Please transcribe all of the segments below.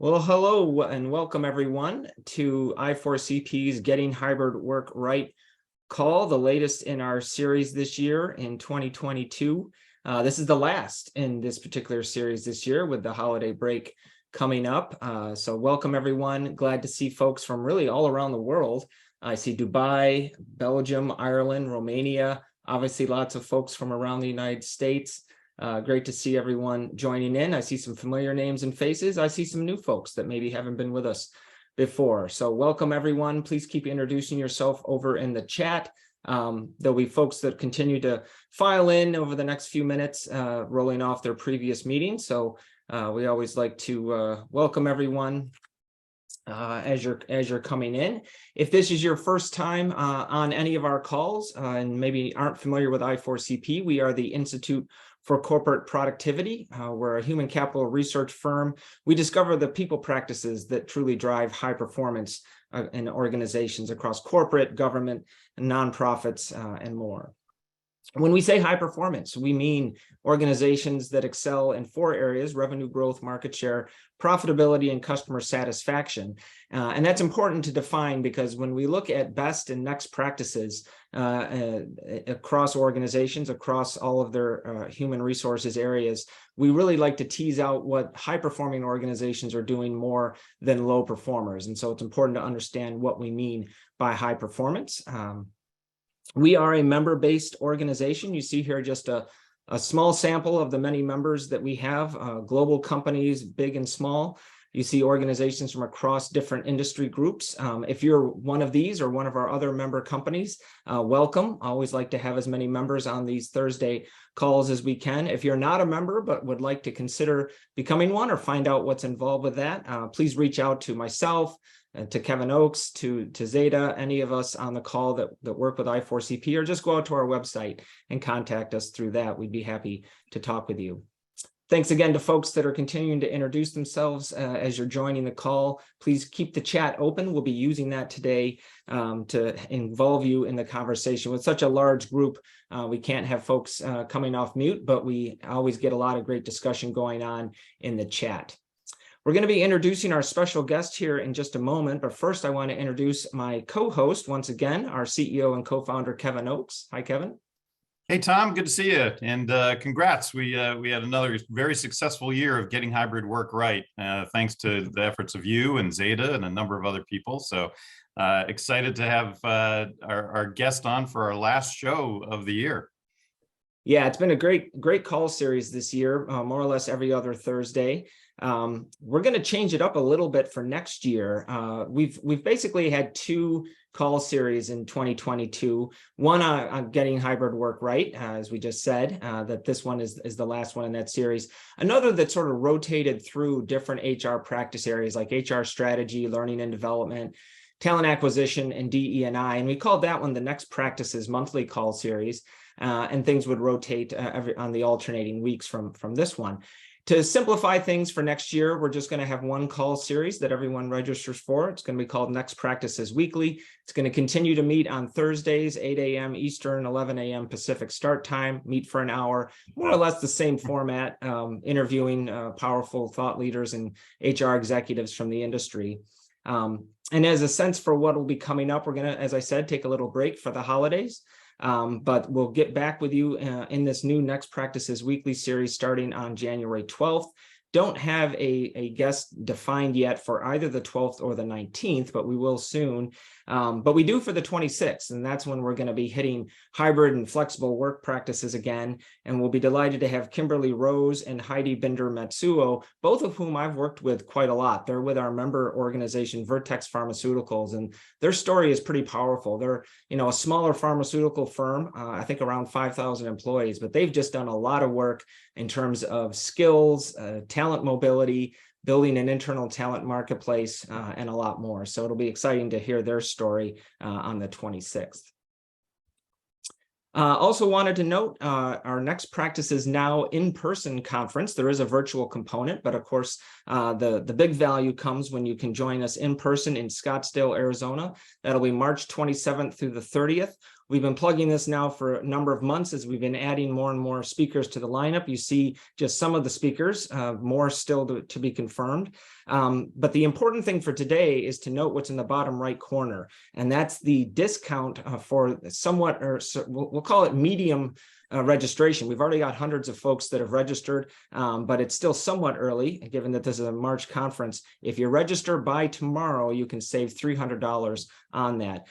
Well, hello and welcome everyone to I4CP's Getting Hybrid Work Right call, the latest in our series this year in 2022. This is the last in this particular series this year with the holiday break coming up. So welcome everyone. Glad to see folks from really all around the world. I see Dubai, Belgium, Ireland, Romania, obviously lots of folks from around the United States. Great to see everyone joining in. I see some familiar names and faces. I see some new folks that maybe haven't been with us before. So welcome everyone. Please keep introducing yourself over in the chat. There'll be folks that continue to file in over the next few minutes, rolling off their previous meetings. So we always like to welcome everyone as you're coming in. If this is your first time on any of our calls and maybe aren't familiar with I4CP, we are the Institute for Corporate Productivity. We're a human capital research firm. We discover the people practices that truly drive high performance in organizations across corporate, government, and nonprofits, and more. When we say high performance, we mean organizations that excel in four areas: revenue growth, market share, profitability, and customer satisfaction. And that's important to define because when we look at best and next practices across organizations, across all of their human resources areas, we really like to tease out what high-performing organizations are doing more than low performers. And so it's important to understand what we mean by high performance. We are a member-based organization. You see here just a small sample of the many members that we have, global companies, big and small. You see organizations from across different industry groups. If you're one of these or one of our other member companies, welcome. I always like to have as many members on these Thursday calls as we can. If you're not a member but would like to consider becoming one or find out what's involved with that, please reach out to myself, to Kevin Oakes, to Zeta, any of us on the call that work with I4CP, or just go out to our website and contact us through that. We'd be happy to talk with you. Thanks again to folks that are continuing to introduce themselves as you're joining the call. Please keep the chat open. We'll be using that today to involve you in the conversation. With such a large group, we can't have folks coming off mute, but we always get a lot of great discussion going on in the chat. We're going to be introducing our special guest here in just a moment, but first I want to introduce my co-host once again, our CEO and co-founder, Kevin Oakes. Hi, Kevin. Hey, Tom, good to see you. And congrats. We had another very successful year of getting hybrid work right, thanks to the efforts of you and Zeta and a number of other people. So excited to have our guest on for our last show of the year. Yeah, it's been a great call series this year, more or less every other Thursday. We're going to change it up a little bit for next year. We've basically had two call series in 2022. One on getting hybrid work right, as we just said, that this one is the last one in that series. Another that sort of rotated through different HR practice areas like HR strategy, learning and development, talent acquisition, and DE&I. And we called that one the Next Practices monthly call series. And things would rotate on the alternating weeks from this one. To simplify things for next year, we're just going to have one call series that everyone registers for. It's going to be called Next Practices Weekly. It's going to continue to meet on Thursdays, 8 a.m. Eastern, 11 a.m. Pacific start time, meet for an hour, more or less the same format, interviewing powerful thought leaders and HR executives from the industry. And as a sense for what will be coming up, we're going to, as I said, take a little break for the holidays. But we'll get back with you in this new Next Practices Weekly series starting on January 12th. Don't have a guest defined yet for either the 12th or the 19th, but we will soon. But we do for the 26th, and that's when we're going to be hitting hybrid and flexible work practices again. And we'll be delighted to have Kimberly Rose and Heidi Binder-Matsuo, both of whom I've worked with quite a lot. They're with our member organization, Vertex Pharmaceuticals, and their story is pretty powerful. They're, a smaller pharmaceutical firm, I think around 5,000 employees, but they've just done a lot of work in terms of skills, talent mobility, building an internal talent marketplace, and a lot more. So it'll be exciting to hear their story on the 26th. Also wanted to note our Next Practices Now in-person conference. There is a virtual component, but of course, the big value comes when you can join us in person in Scottsdale, Arizona. That'll be March 27th through the 30th. We've been plugging this now for a number of months as we've been adding more and more speakers to the lineup. You see just some of the speakers, more still to be confirmed. But the important thing for today is to note what's in the bottom right corner, and that's the discount for somewhat, or we'll call it medium registration. We've already got hundreds of folks that have registered, but it's still somewhat early, given that this is a March conference. If you register by tomorrow, you can save $300 on that.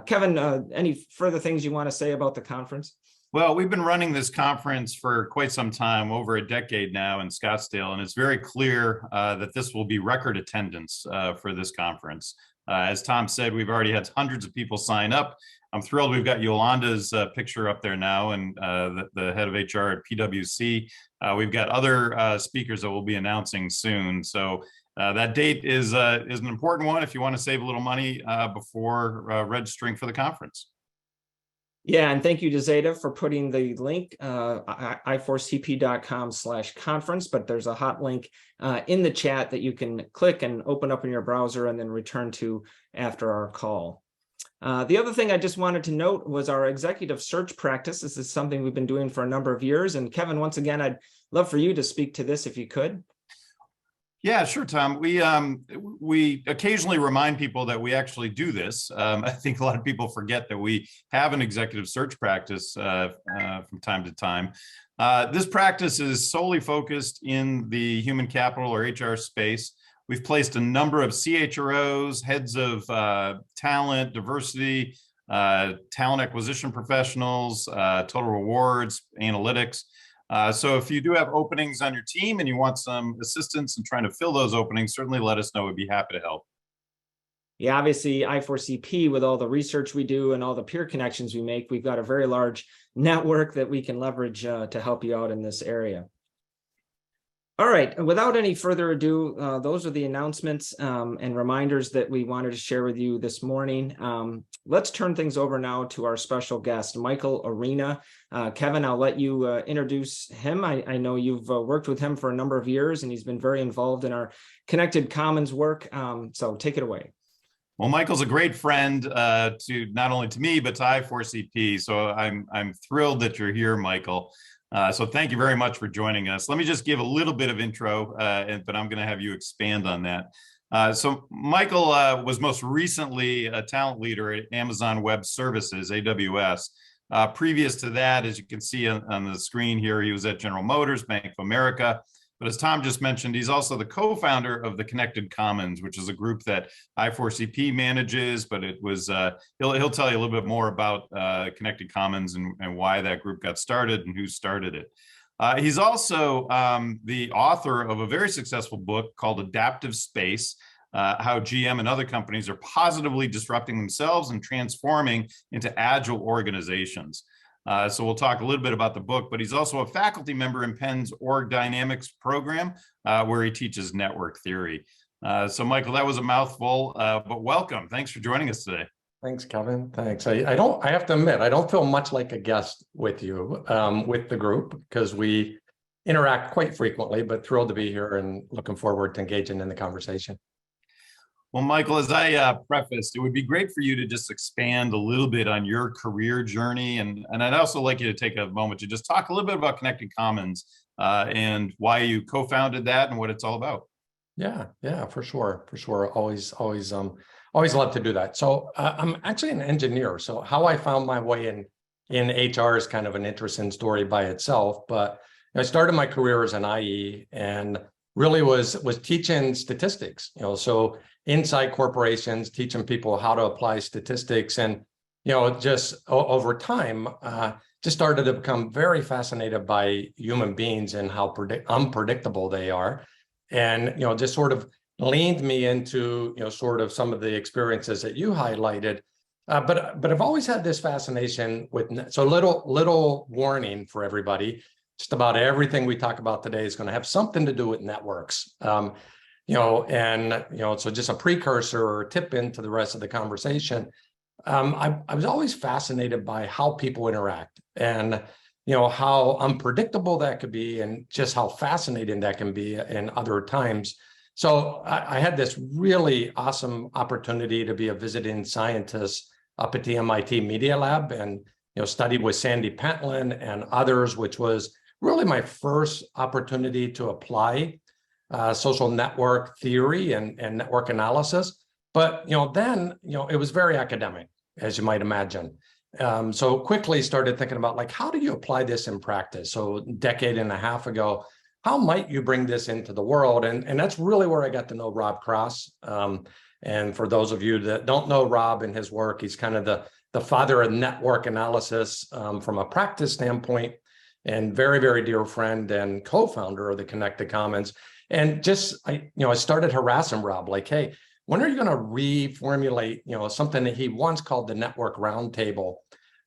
Kevin, any further things you want to say about the conference? Well, we've been running this conference for quite some time, over a decade now in Scottsdale, and it's very clear that this will be record attendance for this conference. As Tom said, we've already had hundreds of people sign up. I'm thrilled we've got Yolanda's picture up there now, and the head of HR at PwC. We've got other speakers that we'll be announcing soon. So that date is an important one if you want to save a little money before registering for the conference. Yeah, and thank you to Zeta for putting the link, i4cp.com/conference, but there's a hot link in the chat that you can click and open up in your browser and then return to after our call. The other thing I just wanted to note was our executive search practice. This is something we've been doing for a number of years. And Kevin, once again, I'd love for you to speak to this if you could. Yeah, sure, Tom. We occasionally remind people that we actually do this. I think a lot of people forget that we have an executive search practice from time to time. This practice is solely focused in the human capital or HR space. We've placed a number of CHROs, heads of talent, diversity, talent acquisition professionals, total rewards, analytics. So if you do have openings on your team and you want some assistance in trying to fill those openings, certainly let us know. We'd be happy to help. Yeah, obviously I4CP, with all the research we do and all the peer connections we make, we've got a very large network that we can leverage to help you out in this area. All right, without any further ado, those are the announcements and reminders that we wanted to share with you this morning. Let's turn things over now to our special guest, Michael Arena. Kevin, I'll let you introduce him. I know you've worked with him for a number of years, and he's been very involved in our Connected Commons work. So take it away. Well, Michael's a great friend to not only to me, but to I4CP. So I'm thrilled that you're here, Michael. So thank you very much for joining us. Let me just give a little bit of intro, but I'm going to have you expand on that. So Michael was most recently a talent leader at Amazon Web Services, AWS. Previous to that, as you can see on the screen here, he was at General Motors, Bank of America. But as Tom just mentioned, he's also the co-founder of the Connected Commons, which is a group that I4CP manages, but it was, he'll tell you a little bit more about Connected Commons and why that group got started and who started it. He's also the author of a very successful book called Adaptive Space, how GM and other companies are positively disrupting themselves and transforming into agile organizations. So we'll talk a little bit about the book, but he's also a faculty member in Penn's Org Dynamics program, where he teaches network theory. So Michael, that was a mouthful, but welcome. Thanks for joining us today. Thanks, Kevin. Thanks. I have to admit, I don't feel much like a guest with you, with the group, because we interact quite frequently, but thrilled to be here and looking forward to engaging in the conversation. Well, Michael, as I prefaced, it would be great for you to just expand a little bit on your career journey. And I'd also like you to take a moment to just talk a little bit about Connected Commons and why you co-founded that and what it's all about. Yeah, for sure. Always love to do that. So I'm actually an engineer. So how I found my way in HR is kind of an interesting story by itself. But I started my career as an IE and really was teaching statistics. So inside corporations, teaching people how to apply statistics, and just over time, just started to become very fascinated by human beings and how unpredictable they are, and just sort of leaned me into sort of some of the experiences that you highlighted. But I've always had this fascination with, so little warning for everybody. Just about everything we talk about today is going to have something to do with networks. So just a precursor or tip into the rest of the conversation. I was always fascinated by how people interact and, how unpredictable that could be and just how fascinating that can be in other times. So I had this really awesome opportunity to be a visiting scientist up at the MIT Media Lab and studied with Sandy Pentland and others, which was really my first opportunity to apply social network theory and network analysis. But then it was very academic, as you might imagine. So quickly started thinking about like, how do you apply this in practice? So a decade and a half ago, how might you bring this into the world? And that's really where I got to know Rob Cross. And for those of you that don't know Rob and his work, he's kind of the father of network analysis from a practice standpoint, and very, very dear friend and co-founder of the Connected Commons. And just, I started harassing Rob, like, hey, when are you going to reformulate, something that he once called the network roundtable?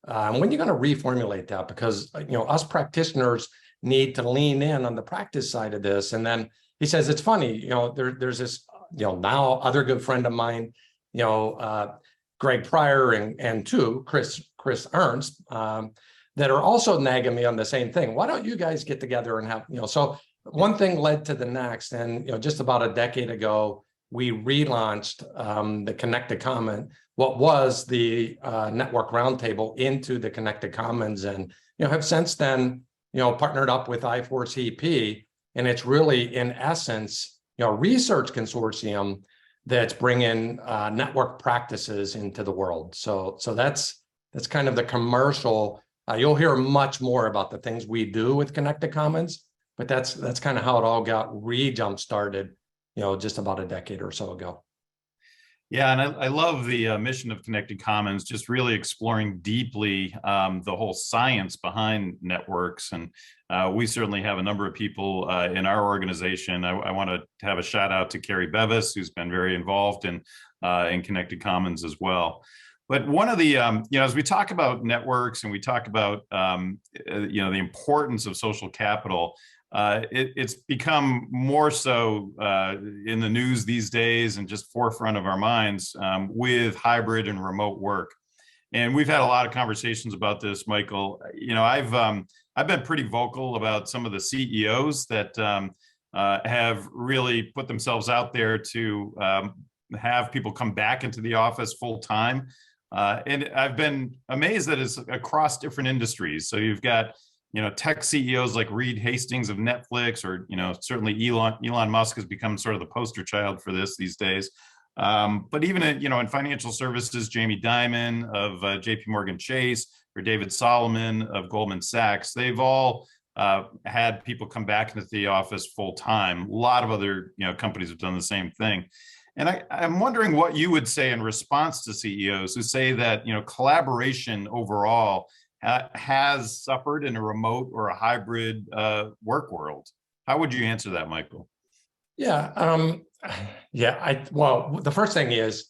When are you going to reformulate that? Because, us practitioners need to lean in on the practice side of this. And then he says, it's funny, there's this, now other good friend of mine, Greg Pryor and Chris Ernst, that are also nagging me on the same thing. Why don't you guys get together and have, so one thing led to the next. And, just about a decade ago, we relaunched the Connected Commons, what was the Network Roundtable, into the Connected Commons, and have since then partnered up with I4CP, and it's really in essence a research consortium that's bringing network practices into the world. So that's kind of the commercial. You'll hear much more about the things we do with Connected Commons, but that's kind of how it all got jump started, just about a decade or so ago. Yeah, and I love the mission of Connected Commons, just really exploring deeply the whole science behind networks. And we certainly have a number of people in our organization. I want to have a shout out to Carrie Bevis, who's been very involved in Connected Commons as well. But one of the, as we talk about networks and we talk about, the importance of social capital, it's become more so in the news these days and just forefront of our minds with hybrid and remote work. And we've had a lot of conversations about this, Michael. I've been pretty vocal about some of the CEOs that have really put themselves out there to have people come back into the office full time. And I've been amazed that it's across different industries. So you've got tech CEOs like Reed Hastings of Netflix, or, certainly Elon Musk has become sort of the poster child for this these days. But even in financial services, Jamie Dimon of JP Morgan Chase, or David Solomon of Goldman Sachs, they've all had people come back into the office full time. A lot of other companies have done the same thing. And I'm wondering what you would say in response to CEOs who say that collaboration overall has suffered in a remote or a hybrid work world. How would you answer that, Michael? Yeah, well, the first thing is,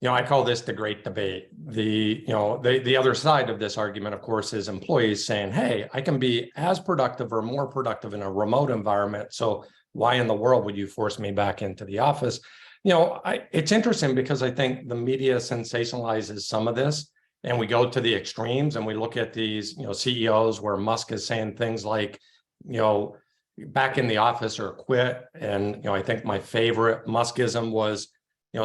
I call this the great debate. The other side of this argument, of course, is employees saying, hey, I can be as productive or more productive in a remote environment. So why in the world would you force me back into the office? It's interesting because I think the media sensationalizes some of this, and we go to the extremes and we look at these, CEOs where Musk is saying things like, back in the office or quit. And, I think my favorite Muskism was,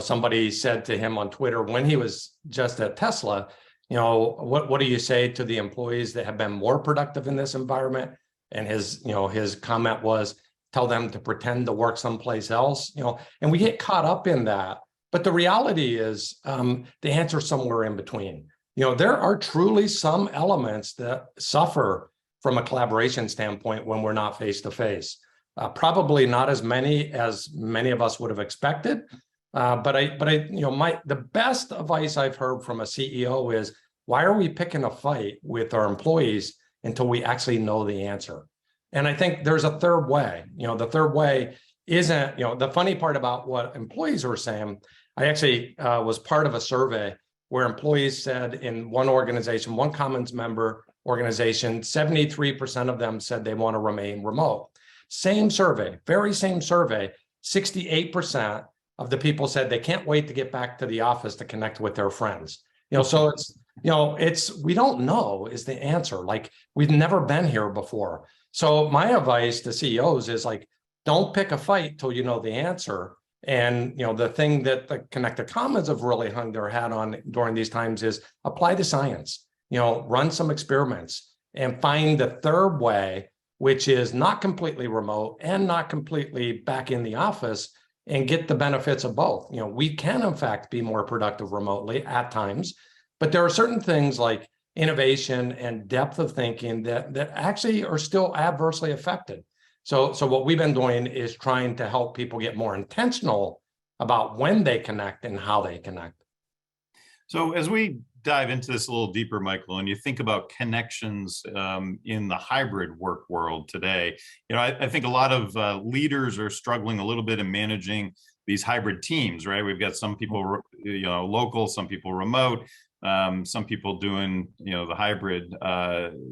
somebody said to him on Twitter when he was just at Tesla, what do you say to the employees that have been more productive in this environment? And his comment was, tell them to pretend to work someplace else, and we get caught up in that. But the reality is the answer is somewhere in between. There are truly some elements that suffer from a collaboration standpoint when we're not face-to-face. Probably not as many of us would have expected. But the best advice I've heard from a CEO is, why are we picking a fight with our employees until we actually know the answer? And I think there's a third way. The third way isn't, the funny part about what employees were saying. I actually was part of a survey where employees said in one organization, one Commons member organization, 73% of them said they want to remain remote. Same survey, very same survey, 68% of the people said they can't wait to get back to the office to connect with their friends. So it's we don't know is the answer. Like, we've never been here before. So my advice to CEOs is, like, don't pick a fight till you know the answer. And the thing that the Connected Commons have really hung their hat on during these times is apply the science, run some experiments and find the third way, which is not completely remote and not completely back in the office, and get the benefits of both. We can in fact be more productive remotely at times, but there are certain things like innovation and depth of thinking that actually are still adversely affected. So what we've been doing is trying to help people get more intentional about when they connect and how they connect. So as we dive into this a little deeper, Michael, and you think about connections in the hybrid work world today, I think a lot of leaders are struggling a little bit in managing these hybrid teams, right? We've got some people, local, some people remote, some people doing, the hybrid,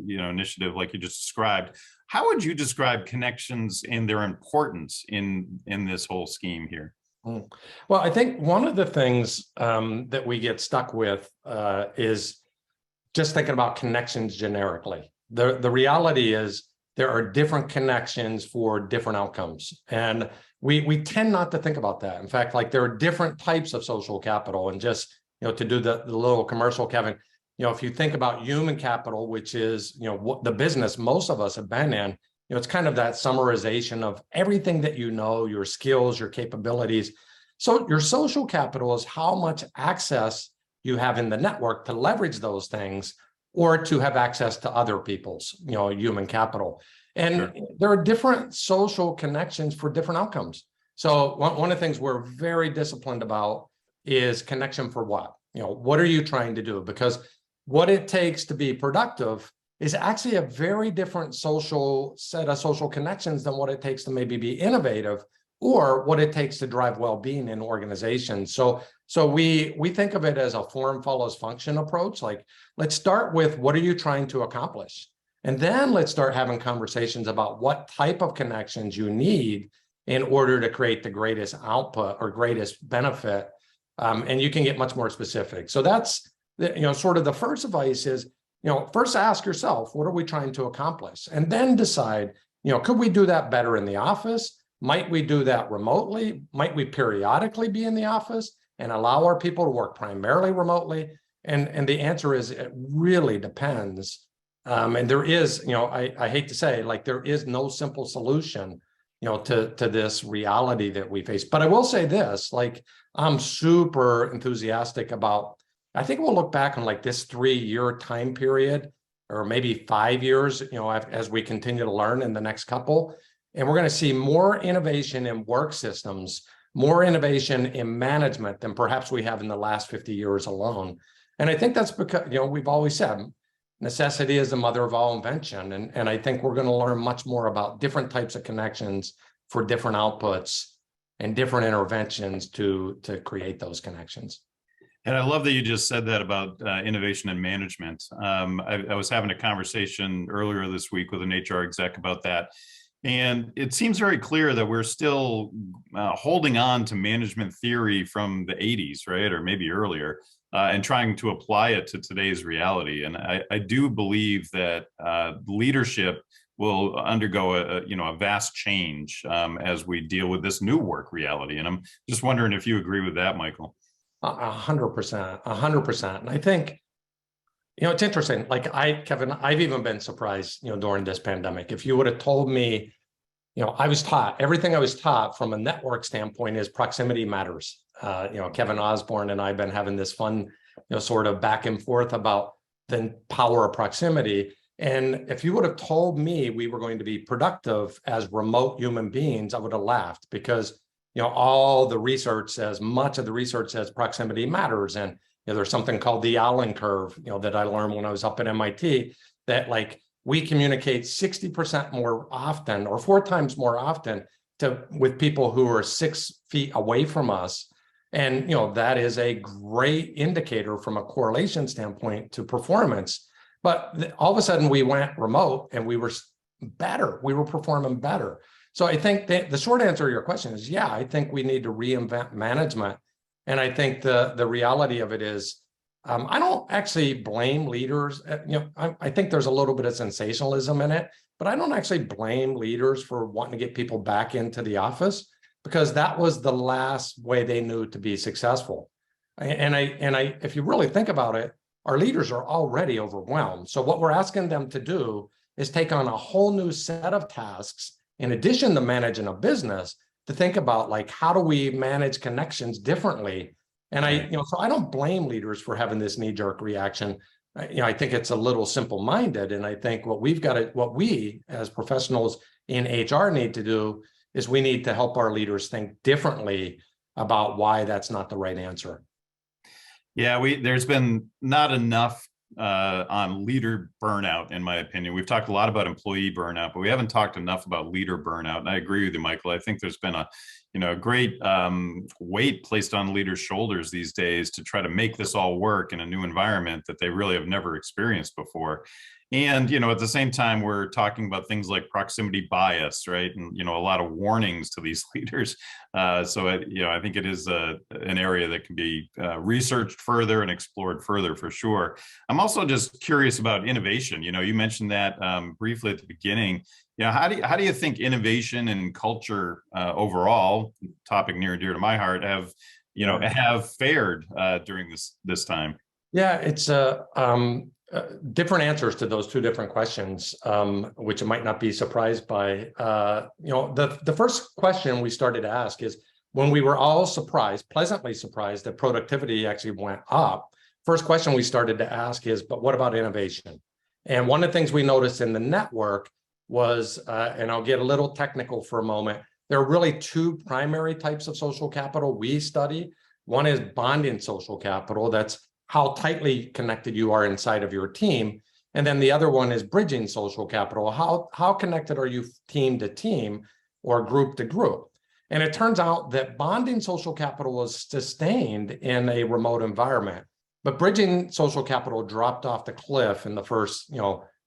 initiative like you just described. How would you describe connections and their importance in this whole scheme here? Well, I think one of the things that we get stuck with is just thinking about connections generically. The reality is there are different connections for different outcomes. And we tend not to think about that. In fact, like there are different types of social capital. And just, to do the little commercial, Kevin, if you think about human capital, which is, what the business most of us have been in, it's kind of that summarization of everything that your skills, your capabilities. So your social capital is how much access you have in the network to leverage those things or to have access to other people's, human capital. And Sure. There are different social connections for different outcomes. So one of the things we're very disciplined about is connection for what? What are you trying to do? Because what it takes to be productive is actually a very different set of social connections than what it takes to maybe be innovative or what it takes to drive well-being in organizations. So we think of it as a form follows function approach. Like, let's start with what are you trying to accomplish? And then let's start having conversations about what type of connections you need in order to create the greatest output or greatest benefit. And you can get much more specific. So that's sort of the first advice is, first ask yourself, what are we trying to accomplish? And then decide, could we do that better in the office? Might we do that remotely? Might we periodically be in the office and allow our people to work primarily remotely? And the answer is it really depends. And there is, I hate to say, like there is no simple solution, to this reality that we face. But I will say this, like I'm super enthusiastic about, I think we'll look back on like this 3-year time period, or maybe 5 years, as we continue to learn in the next couple. And we're going to see more innovation in work systems, more innovation in management than perhaps we have in the last 50 years alone. And I think that's because, we've always said necessity is the mother of all invention. And I think we're going to learn much more about different types of connections for different outputs and different interventions to create those connections. And I love that you just said that about innovation and management. I was having a conversation earlier this week with an HR exec about that. And it seems very clear that we're still holding on to management theory from the 80s, right? Or maybe earlier, and trying to apply it to today's reality. And I do believe that leadership will undergo a vast change as we deal with this new work reality. And I'm just wondering if you agree with that, Michael. 100%. And I think, it's interesting. Like Kevin, I've even been surprised, during this pandemic. If you would have told me, everything I was taught from a network standpoint is proximity matters. Kevin Osborne and I have been having this fun, sort of back and forth about the power of proximity. And if you would have told me we were going to be productive as remote human beings, I would have laughed because, all the research says, much of the research says proximity matters. And there's something called the Allen curve, that I learned when I was up at MIT, that like we communicate 60% more often or 4 times more often with people who are 6 feet away from us. And, that is a great indicator from a correlation standpoint to performance. But all of a sudden we went remote and we were better. We were performing better. So I think the short answer to your question is, yeah, I think we need to reinvent management. And I think the reality of it is, I don't actually blame leaders. I think there's a little bit of sensationalism in it, but I don't actually blame leaders for wanting to get people back into the office. because that was the last way they knew to be successful. If you really think about it, our leaders are already overwhelmed. So what we're asking them to do is take on a whole new set of tasks in addition to managing a business, to think about, like, how do we manage connections differently? And so I don't blame leaders for having this knee-jerk reaction. I think it's a little simple-minded. And I think what we as professionals in HR need to do is we need to help our leaders think differently about why that's not the right answer. Yeah, there's been not enough on leader burnout, in my opinion. We've talked a lot about employee burnout, but we haven't talked enough about leader burnout. And I agree with you, Michael. I think there's been a great weight placed on leaders' shoulders these days to try to make this all work in a new environment that they really have never experienced before. And, at the same time, we're talking about things like proximity bias, right? And, a lot of warnings to these leaders. So I think it is an area that can be researched further and explored further for sure. I'm also just curious about innovation. You mentioned that briefly at the beginning. How do you think innovation and culture overall, topic near and dear to my heart, have fared during this time? Yeah, it's different answers to those two different questions, which you might not be surprised by. The first question we started to ask is, when we were all pleasantly surprised that productivity actually went up, first question we started to ask is, but what about innovation? And one of the things we noticed in the network was, and I'll get a little technical for a moment, there are really two primary types of social capital we study. One is bonding social capital. That's how tightly connected you are inside of your team. And then the other one is bridging social capital. How connected are you team to team or group to group? And it turns out that bonding social capital was sustained in a remote environment, but bridging social capital dropped off the cliff in the first,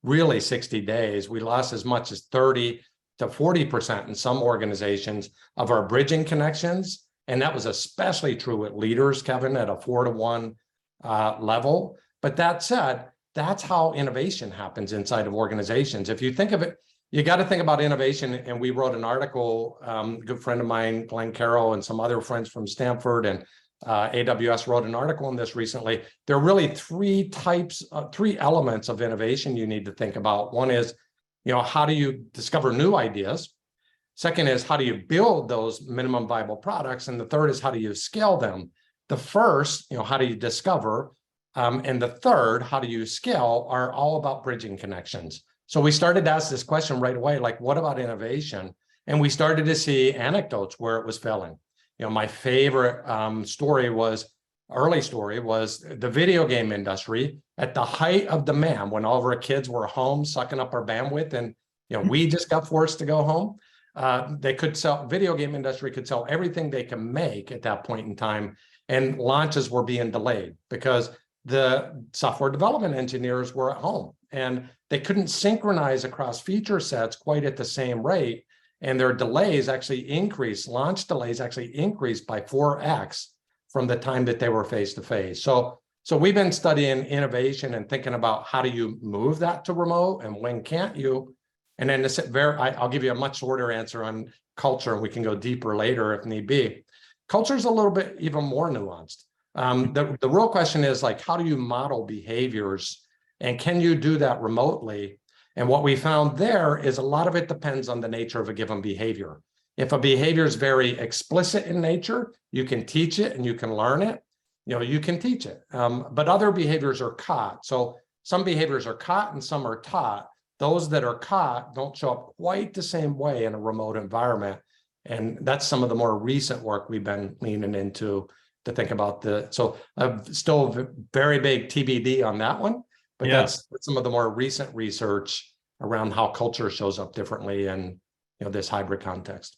really 60 days. We lost as much as 30 to 40% in some organizations of our bridging connections. And that was especially true with leaders, Kevin, at a 4-to-1 level. But that said, that's how innovation happens inside of organizations. If you think of it, you got to think about innovation. And we wrote an article, a good friend of mine, Glenn Carroll, and some other friends from Stanford and AWS wrote an article on this recently. There are really three elements of innovation you need to think about. One is, how do you discover new ideas? Second is, how do you build those minimum viable products? And the third is, how do you scale them? The first, how do you discover? And the third, how do you scale, are all about bridging connections. So we started to ask this question right away, like, what about innovation? And we started to see anecdotes where it was failing. My favorite early story was the video game industry at the height of demand, when all of our kids were home sucking up our bandwidth, and we just got forced to go home. Video game industry could sell everything they can make at that point in time, and launches were being delayed because the software development engineers were at home and they couldn't synchronize across feature sets quite at the same rate. And their delays actually increased, launch delays actually increased by 4x from the time that they were face-to-face. So we've been studying innovation and thinking about how do you move that to remote and when can't you? And then I'll give you a much shorter answer on culture, and we can go deeper later if need be. Culture is a little bit even more nuanced. The real question is, like, how do you model behaviors, and can you do that remotely? And what we found there is a lot of it depends on the nature of a given behavior. If a behavior is very explicit in nature, you can teach it and you can learn it. You can teach it. But other behaviors are caught. So some behaviors are caught and some are taught. Those that are caught don't show up quite the same way in a remote environment. And that's some of the more recent work we've been leaning into to think about so still very big TBD on that one, but yeah, that's some of the more recent research around how culture shows up differently in this hybrid context.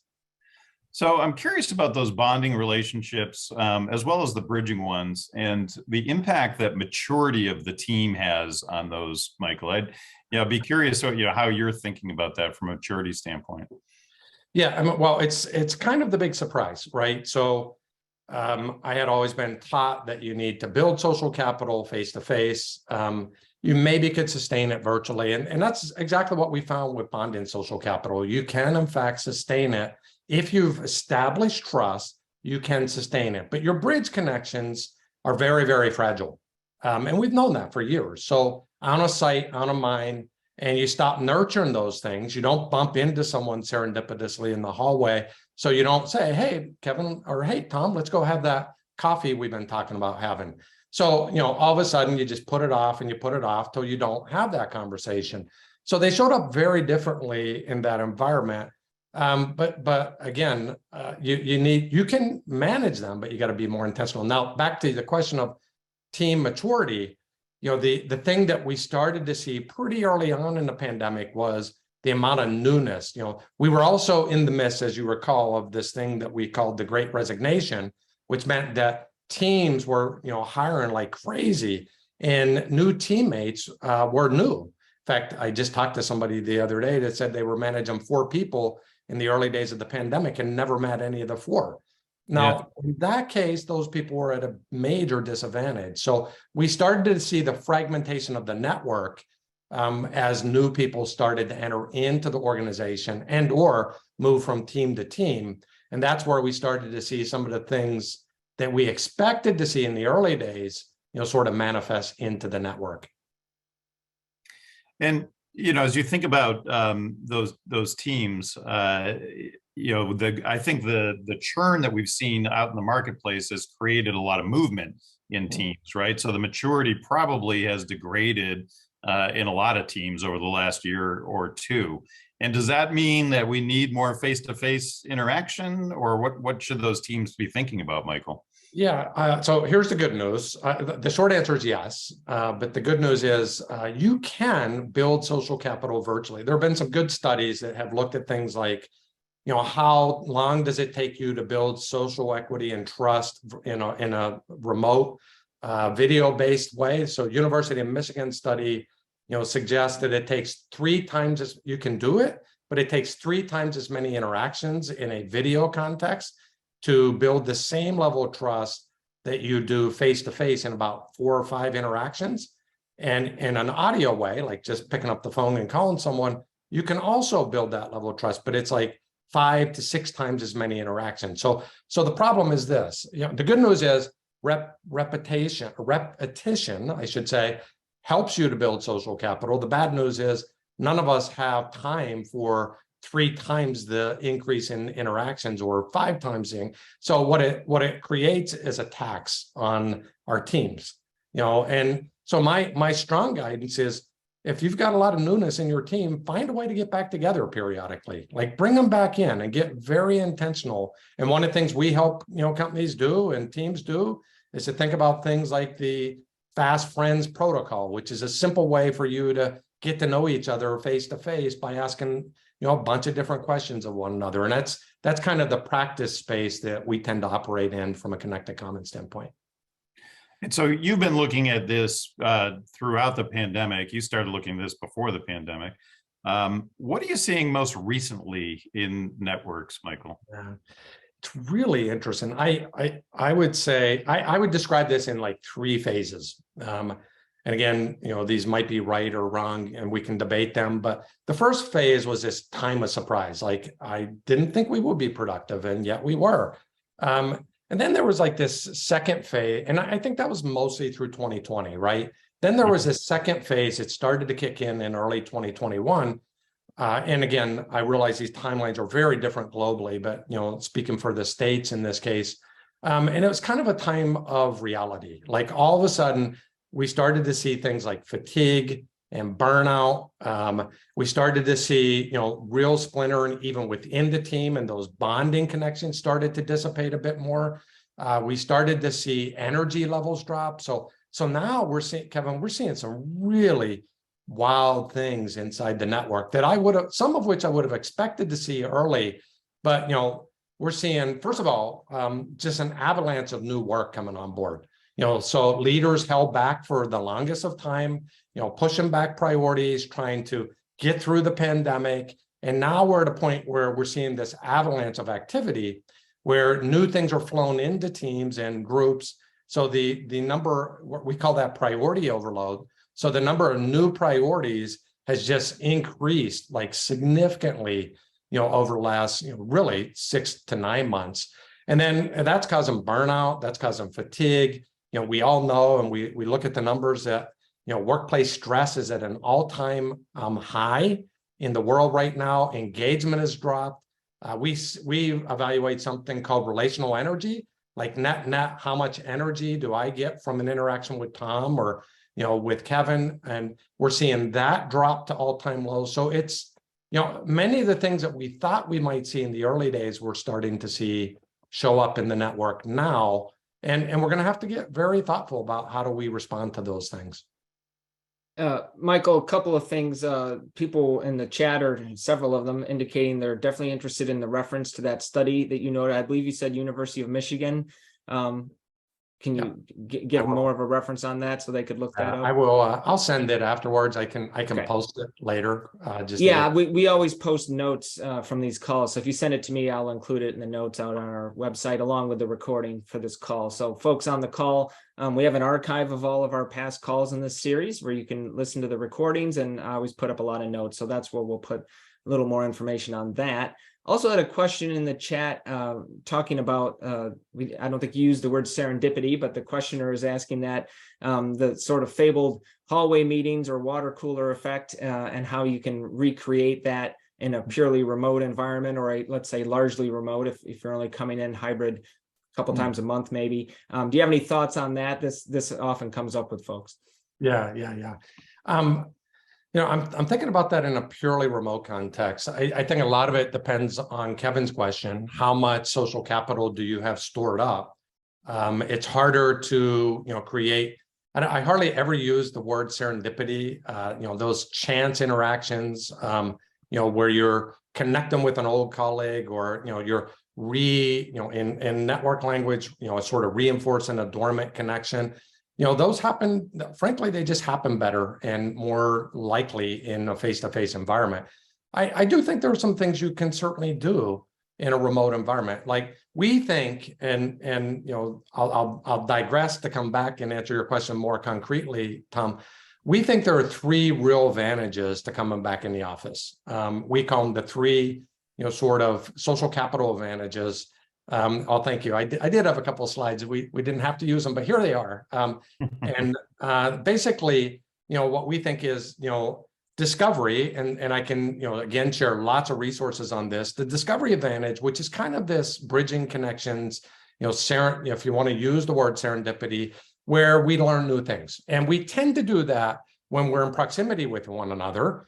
So I'm curious about those bonding relationships, as well as the bridging ones, and the impact that maturity of the team has on those, Michael. I'd be curious how you're thinking about that from a maturity standpoint. Yeah, well, it's kind of the big surprise, right? So I had always been taught that you need to build social capital face-to-face. You maybe could sustain it virtually. And that's exactly what we found with bonding social capital. You can, in fact, sustain it if you've established trust, you can sustain it. But your bridge connections are very, very fragile. And we've known that for years. So on a site, on a mind, and you stop nurturing those things, you don't bump into someone serendipitously in the hallway. So you don't say, hey, Kevin, or hey, Tom, let's go have that coffee we've been talking about having. So, all of a sudden you just put it off and you put it off till you don't have that conversation. So they showed up very differently in that environment. But again, you can manage them, but you got to be more intentional. Now, back to the question of team maturity, the thing that we started to see pretty early on in the pandemic was the amount of newness. We were also in the midst, as you recall, of this thing that we called the Great Resignation, which meant that teams were, hiring like crazy, and new teammates were new. In fact, I just talked to somebody the other day that said they were managing 4 people in the early days of the pandemic and never met any of the 4. Now, in that case, those people were at a major disadvantage. So we started to see the fragmentation of the network as new people started to enter into the organization and or move from team to team. And that's where we started to see some of the things that we expected to see in the early days, sort of manifest into the network. And, as you think about those teams, I think the churn that we've seen out in the marketplace has created a lot of movement in teams, right? So the maturity probably has degraded in a lot of teams over the last year or two. And does that mean that we need more face-to-face interaction, or what should those teams be thinking about, Michael? Yeah, so here's the good news. The short answer is yes, but the good news is you can build social capital virtually. There have been some good studies that have looked at things like, how long does it take you to build social equity and trust in a remote video-based way? So University of Michigan study, suggests that it takes 3 times as you can do it, but it takes 3 times as many interactions in a video context to build the same level of trust that you do face-to-face in about 4 or 5 interactions. And in an audio way, like just picking up the phone and calling someone, you can also build that level of trust, but it's like 5 to 6 times as many interactions. So the problem is this, the good news is repetition, I should say, helps you to build social capital. The bad news is none of us have time for 3 times the increase in interactions or 5 times. So what it creates is a tax on our teams, and so my strong guidance is, if you've got a lot of newness in your team, find a way to get back together periodically, like bring them back in and get very intentional. And one of the things we help, companies do and teams do is to think about things like the Fast Friends protocol, which is a simple way for you to get to know each other face to face by asking, a bunch of different questions of one another. And that's kind of the practice space that we tend to operate in from a Connected Commons standpoint. And so you've been looking at this throughout the pandemic. You started looking at this before the pandemic. What are you seeing most recently in networks, Michael? Yeah. It's really interesting. I would say I would describe this in like 3 phases. And again, these might be right or wrong, and we can debate them. But the first phase was this time of surprise. Like, I didn't think we would be productive, and yet we were. And then there was like this second phase, and I think that was mostly through 2020, right? Then there was this second phase. It started to kick in early 2021. And again, I realize these timelines are very different globally, but speaking for the States in this case, and it was kind of a time of reality. Like, all of a sudden, we started to see things like fatigue and burnout. We started to see, real splintering even within the team, and those bonding connections started to dissipate a bit more. We started to see energy levels drop. So now we're seeing, Kevin, we're seeing some really wild things inside the network that some of which I would have expected to see early, but we're seeing, first of all, just an avalanche of new work coming on board. So leaders held back for the longest of time, pushing back priorities, trying to get through the pandemic. And now we're at a point where we're seeing this avalanche of activity where new things are flown into teams and groups. So the number, we call that priority overload. So the number of new priorities has just increased like significantly over the last, really 6 to 9 months. And then that's causing burnout, that's causing fatigue. We all know, and we look at the numbers that, workplace stress is at an all-time high in the world right now. Engagement has dropped. We evaluate something called relational energy, like net, how much energy do I get from an interaction with Tom or, with Kevin? And we're seeing that drop to all-time lows. So it's, many of the things that we thought we might see in the early days, we're starting to see show up in the network now. And we're going to have to get very thoughtful about how do we respond to those things. Michael, a couple of things, people in the chat, or several of them, indicating they're definitely interested in the reference to that study that you noted. I believe you said University of Michigan. Can you give more of a reference on that so they could look that up? I will. I'll send it afterwards. I can Okay. post it later. We always post notes from these calls. So if you send it to me, I'll include it in the notes out on our website along with the recording for this call. So folks on the call, we have an archive of all of our past calls in this series where you can listen to the recordings, and I always put up a lot of notes. So that's where we'll put a little more information on that. Also had a question in the chat talking about, I don't think you used the word serendipity, but the questioner is asking that the sort of fabled hallway meetings or water cooler effect and how you can recreate that in a purely remote environment, or let's say largely remote if you're only coming in hybrid a couple times a month maybe. Do you have any thoughts on that? This often comes up with folks. Yeah. I'm thinking about that in a purely remote context. I think a lot of it depends on Kevin's question. How much social capital do you have stored up? It's harder to, create. I hardly ever use the word serendipity. Those chance interactions, where you're connecting with an old colleague, or you're in network language, sort of reinforcing a dormant connection. Those happen, frankly, they just happen better and more likely in a face-to-face environment. I do think there are some things you can certainly do in a remote environment. Like we think, and I'll digress to come back and answer your question more concretely, Tom. We think there are 3 real advantages to coming back in the office. We call them the 3, sort of social capital advantages. Thank you. I did have a couple of slides. We didn't have to use them, but here they are. And basically, what we think is, discovery, and I can, again, share lots of resources on this. The discovery advantage, which is kind of this bridging connections, if you want to use the word serendipity, where we learn new things. And we tend to do that when we're in proximity with one another.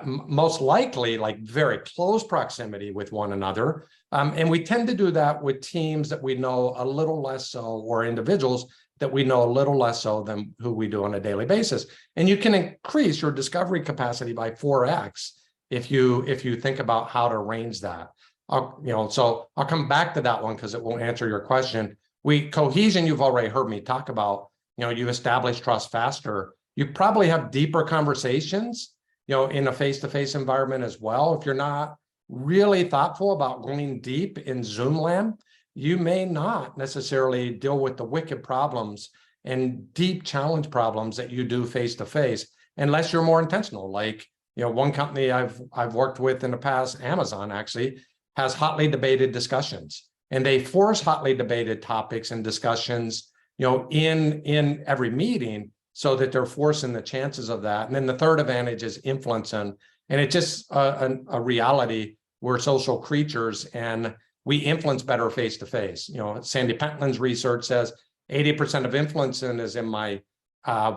Most likely like very close proximity with one another. And we tend to do that with teams that we know a little less so, or individuals that we know a little less so than who we do on a daily basis. And you can increase your discovery capacity by 4x if you think about how to arrange that. So I'll come back to that one because it will answer your question. Cohesion, you've already heard me talk about, you establish trust faster. You probably have deeper conversations in a face-to-face environment as well. If you're not really thoughtful about going deep in Zoom land, you may not necessarily deal with the wicked problems and deep challenge problems that you do face-to-face, unless you're more intentional. Like, one company I've worked with in the past, Amazon actually, has hotly debated discussions, and they force hotly debated topics and discussions, in every meeting, so that they're forcing the chances of that. And then the third advantage is influencing. And it's just a reality. We're social creatures and we influence better face-to-face. Sandy Pentland's research says 80% of influencing is in my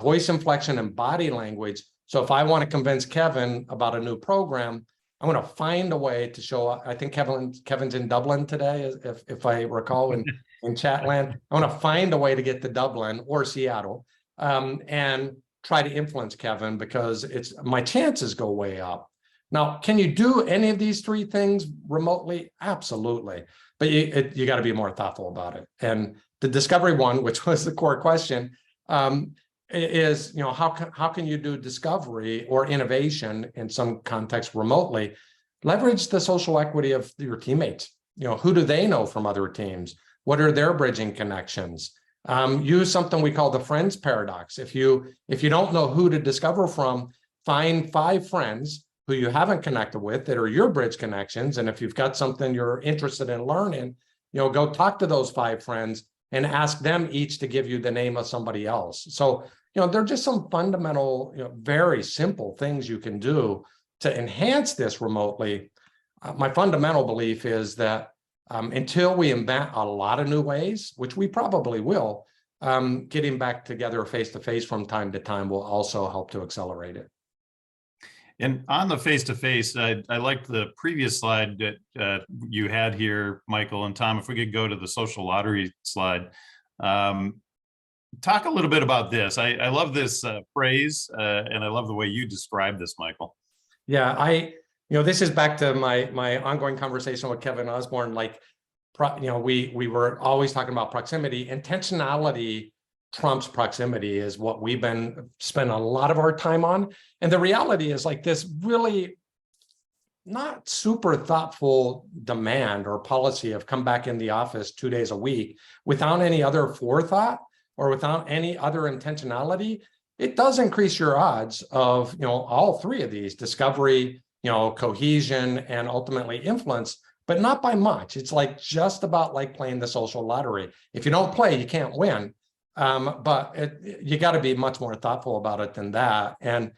voice inflection and body language. So if I want to convince Kevin about a new program, I'm going to find a way to show up. I think Kevin's in Dublin today, if I recall, in Chatland. I want to find a way to get to Dublin or Seattle. And try to influence Kevin, because my chances go way up. Now, can you do any of these 3 things remotely? Absolutely. But you got to be more thoughtful about it. And the discovery one, which was the core question, is, how can you do discovery or innovation in some context remotely? Leverage the social equity of your teammates. Who do they know from other teams? What are their bridging connections? Use something we call the friends paradox. If you don't know who to discover from, find 5 friends who you haven't connected with that are your bridge connections. And if you've got something you're interested in learning, go talk to those 5 friends and ask them each to give you the name of somebody else. So, there are just some fundamental, very simple things you can do to enhance this remotely. My fundamental belief is that until we invent a lot of new ways, which we probably will, getting back together face-to-face from time to time will also help to accelerate it. And on the face-to-face, I liked the previous slide that you had here, Michael and Tom. If we could go to the social lottery slide. Talk a little bit about this. I love this phrase, and I love the way you describe this, Michael. Yeah, this is back to my ongoing conversation with Kevin Osborne. Like, we were always talking about proximity. Intentionality trumps proximity is what we've been spending a lot of our time on. And the reality is, like, this really not super thoughtful demand or policy of come back in the office 2 days a week without any other forethought or without any other intentionality, it does increase your odds of, all 3 of these: discovery, cohesion, and ultimately influence, but not by much. It's like just about like playing the social lottery. If you don't play, you can't win. But you got to be much more thoughtful about it than that. And,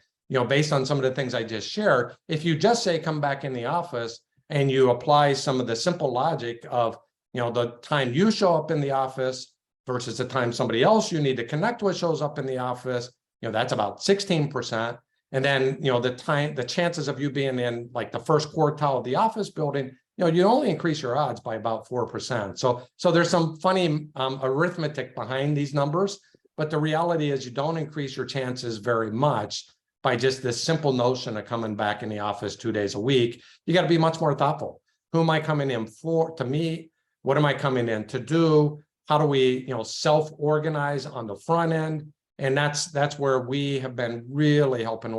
based on some of the things I just shared, if you just say come back in the office and you apply some of the simple logic of, the time you show up in the office versus the time somebody else you need to connect with shows up in the office, that's about 16%. And then, the chances of you being in like the first quartile of the office building, you only increase your odds by about 4%. So there's some funny arithmetic behind these numbers, but the reality is you don't increase your chances very much by just this simple notion of coming back in the office 2 days a week. You got to be much more thoughtful. Who am I coming in for, to meet? What am I coming in to do? How do we, self-organize on the front end? And that's where we have been really helping,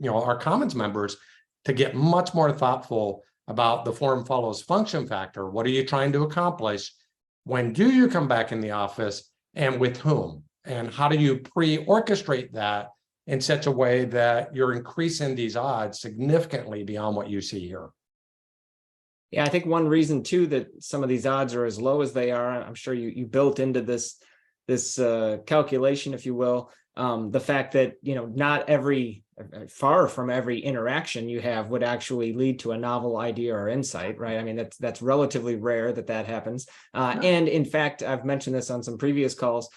our Commons members to get much more thoughtful about the form follows function factor. What are you trying to accomplish? When do you come back in the office, and with whom? And how do you pre-orchestrate that in such a way that you're increasing these odds significantly beyond what you see here? Yeah, I think one reason too that some of these odds are as low as they are, I'm sure you built into this calculation, if you will, the fact that not far from every interaction you have would actually lead to a novel idea or insight, right? I mean, that's relatively rare that happens. And in fact, I've mentioned this on some previous calls.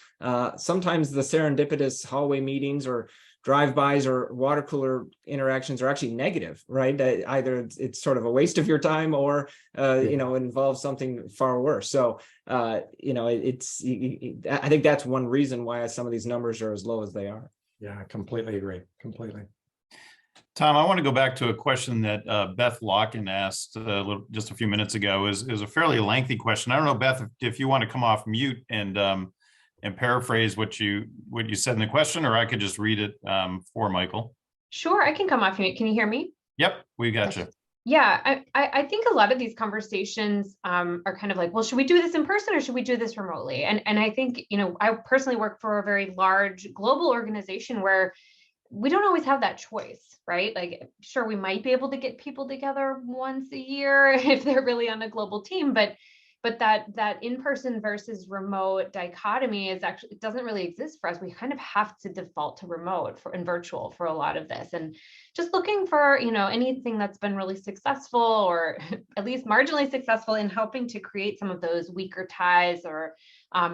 Sometimes the serendipitous hallway meetings or drive-bys or water cooler interactions are actually negative, right? Either it's sort of a waste of your time, or it involves something far worse. So I think that's one reason why some of these numbers are as low as they are. Yeah, I completely agree. Completely. Tom, I want to go back to a question that Beth Locken asked just a few minutes ago. Is a fairly lengthy question. I don't know, Beth, if you want to come off mute and paraphrase what you said in the question, or I could just read it for Michael. Sure, I can come off mute. Can you hear me? Yep, we got you. Yeah, I think a lot of these conversations are kind of like, well, should we do this in person or should we do this remotely? And I think, I personally work for a very large global organization where we don't always have that choice, right? Like, sure, we might be able to get people together once a year if they're really on a global team, but that in-person versus remote dichotomy is actually, it doesn't really exist for us. We kind of have to default to remote and virtual for a lot of this. And just looking for, anything that's been really successful or at least marginally successful in helping to create some of those weaker ties or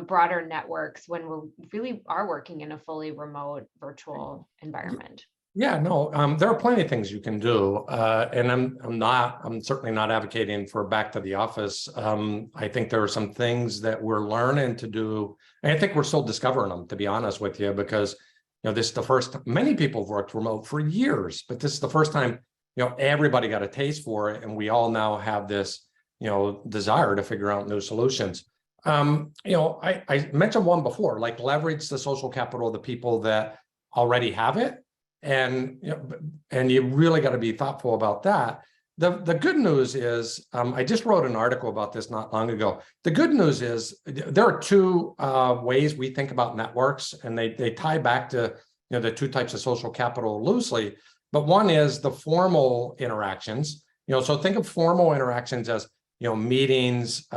broader networks when we really are working in a fully remote virtual environment. Yeah, no, there are plenty of things you can do, and I'm certainly not advocating for back to the office. I think there are some things that we're learning to do, and I think we're still discovering them, to be honest with you, because this is the first. Many people have worked remote for years, but this is the first time everybody got a taste for it, and we all now have this desire to figure out new solutions. I mentioned one before, like leverage the social capital of the people that already have it. And you really got to be thoughtful about that. The good news is, I just wrote an article about this not long ago. The good news is there are 2 ways we think about networks, and they tie back to the 2 types of social capital loosely. but one is the formal interactions. So think of formal interactions as, meetings,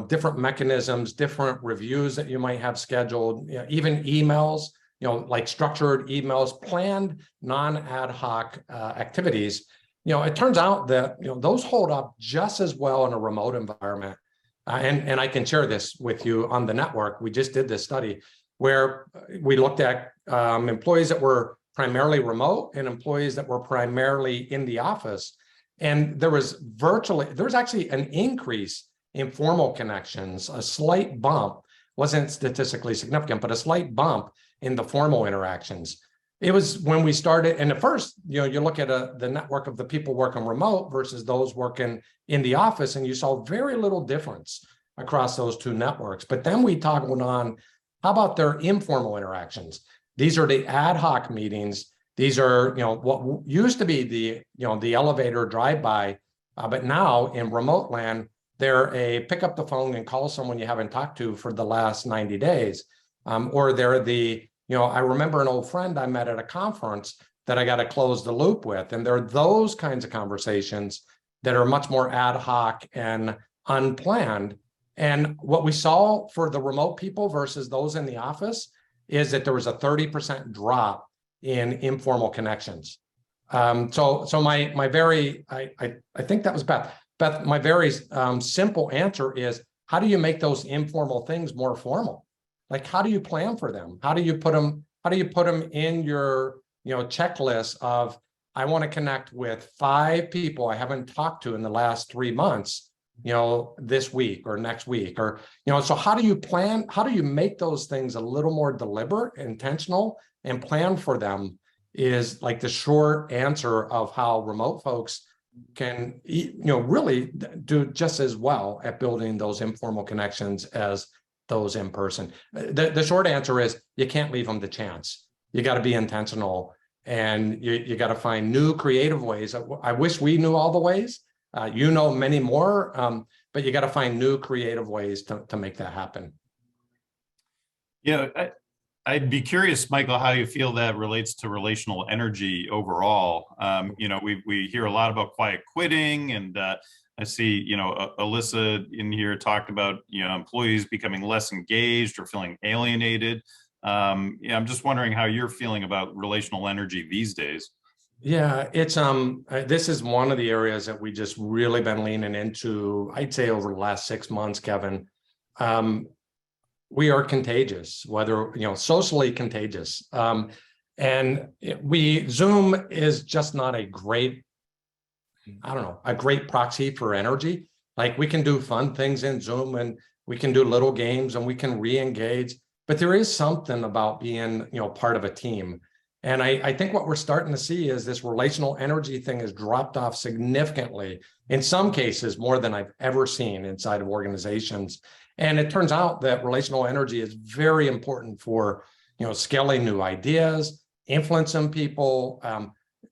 different mechanisms, different reviews that you might have scheduled, even emails, like structured emails, planned non-ad hoc activities. It turns out that, those hold up just as well in a remote environment. And I can share this with you on the network. We just did this study where we looked at employees that were primarily remote and employees that were primarily in the office. And there was actually an increase in formal connections, a slight bump, wasn't statistically significant, but a slight bump in the formal interactions. It was when we started, and at first, you look at the network of the people working remote versus those working in the office, and you saw very little difference across those two networks. But then we toggled on, how about their informal interactions? These are the ad hoc meetings. These are, what used to be the elevator drive-by, but now in remote land, they're a pick up the phone and call someone you haven't talked to for the last 90 days. Or they're the, I remember an old friend I met at a conference that I got to close the loop with. And there are those kinds of conversations that are much more ad hoc and unplanned. And what we saw for the remote people versus those in the office is that there was a 30% drop in informal connections. So my very, I think that was Beth, my very simple answer is, how do you make those informal things more formal? Like, how do you plan for them? How do you put them in your, checklist of, I want to connect with 5 people I haven't talked to in the last 3 months, this week or next week, or, so how do you plan? How do you make those things a little more deliberate, intentional, and plan for them is like the short answer of how remote folks can, really do just as well at building those informal connections as those in person. The short answer is you can't leave them to chance. You got to be intentional, and you got to find new creative ways. I wish we knew all the ways. Many more, but you got to find new creative ways to make that happen. I'd be curious, Michael, how you feel that relates to relational energy overall. We hear a lot about quiet quitting, and I see, Alyssa in here talked about, employees becoming less engaged or feeling alienated. I'm just wondering how you're feeling about relational energy these days. Yeah, it's this is one of the areas that we just really been leaning into, I'd say over the last 6 months, Kevin. We are contagious, whether, socially contagious. And Zoom is just not a great, a great proxy for energy. Like, we can do fun things in Zoom, and we can do little games, and we can re-engage, but there is something about being, part of a team. And I think what we're starting to see is this relational energy thing has dropped off significantly, in some cases more than I've ever seen inside of organizations. And it turns out that relational energy is very important for, scaling new ideas, influencing people.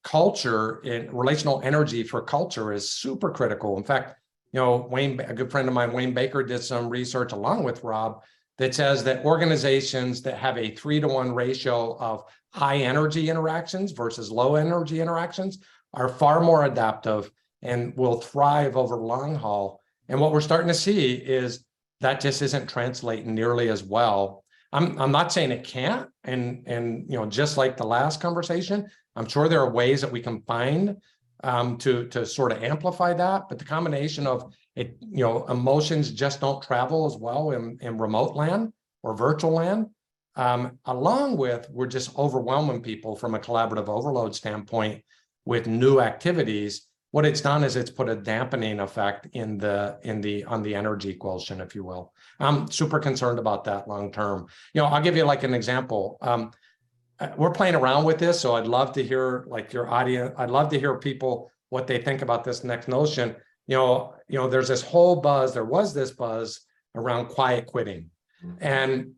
Culture and relational energy for culture is super critical. In fact, Wayne, a good friend of mine, Wayne Baker, did some research along with Rob that says that organizations that have a 3-to-1 ratio of high energy interactions versus low energy interactions are far more adaptive and will thrive over long haul. And what we're starting to see is that just isn't translating nearly as well. I'm not saying it can't, and just like the last conversation, I'm sure there are ways that we can find to sort of amplify that, but the combination of it, emotions just don't travel as well in remote land or virtual land, along with we're just overwhelming people from a collaborative overload standpoint with new activities. What it's done is it's put a dampening effect on the energy quotient, if you will. I'm super concerned about that long term. I'll give you like an example. We're playing around with this, so I'd love to hear like your audience. I'd love to hear people what they think about this next notion. There's this whole buzz. There was this buzz around quiet quitting, and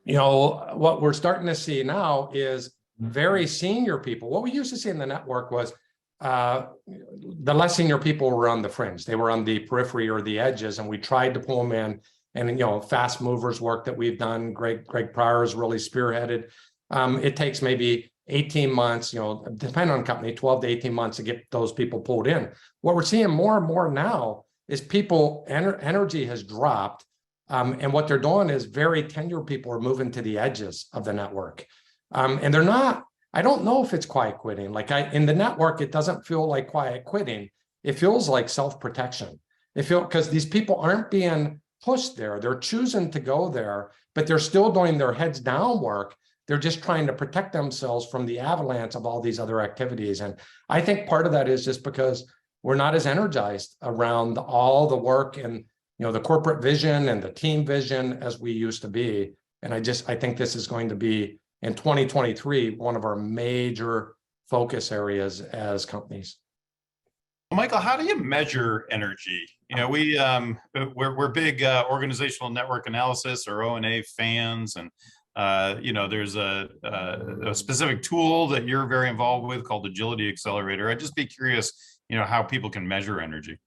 what we're starting to see now is very senior people. What we used to see in the network was the less senior people were on the fringe. They were on the periphery or the edges, and we tried to pull them in. And fast movers work that we've done. Greg Pryor has really spearheaded. It takes maybe 18 months, depending on company, 12 to 18 months to get those people pulled in. What we're seeing more and more now is people, energy has dropped. And what they're doing is very tenured people are moving to the edges of the network. And they're not, I don't know if it's quiet quitting. Like in the network, it doesn't feel like quiet quitting. It feels like self-protection. Because these people aren't being pushed there. They're choosing to go there, but they're still doing their heads down work. They're just trying to protect themselves from the avalanche of all these other activities. And I think part of that is just because we're not as energized around all the work and the corporate vision and the team vision as we used to be. And I think this is going to be in 2023 one of our major focus areas as companies. Michael, how do you measure energy? We're big organizational network analysis or O&A fans, and there's a specific tool that you're very involved with called Agility Accelerator. I'd just be curious, how people can measure energy.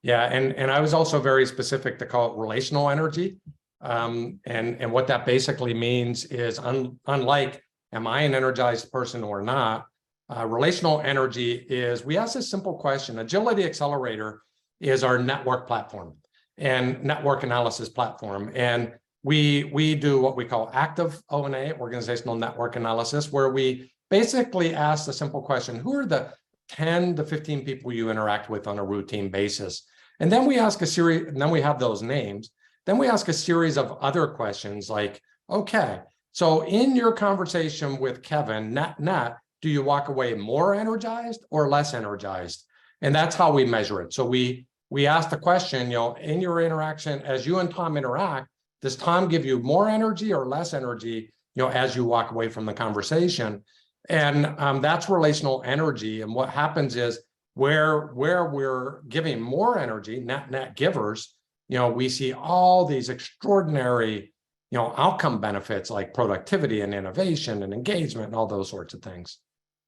Yeah, and I was also very specific to call it relational energy. And what that basically means is unlike, am I an energized person or not? Relational energy is, we ask this simple question. Agility Accelerator is our network platform and network analysis platform. And we do what we call active O&A, organizational network analysis, where we basically ask the simple question, who are the 10 to 15 people you interact with on a routine basis? And then we ask a series, and then we have those names. Then we ask a series of other questions like, okay, so in your conversation with Kevin, net, do you walk away more energized or less energized? And that's how we measure it. So we ask the question, in your interaction, as you and Tom interact, does Tom give you more energy or less energy, as you walk away from the conversation? And that's relational energy. And what happens is where we're giving more energy, net givers, we see all these extraordinary, outcome benefits like productivity and innovation and engagement and all those sorts of things.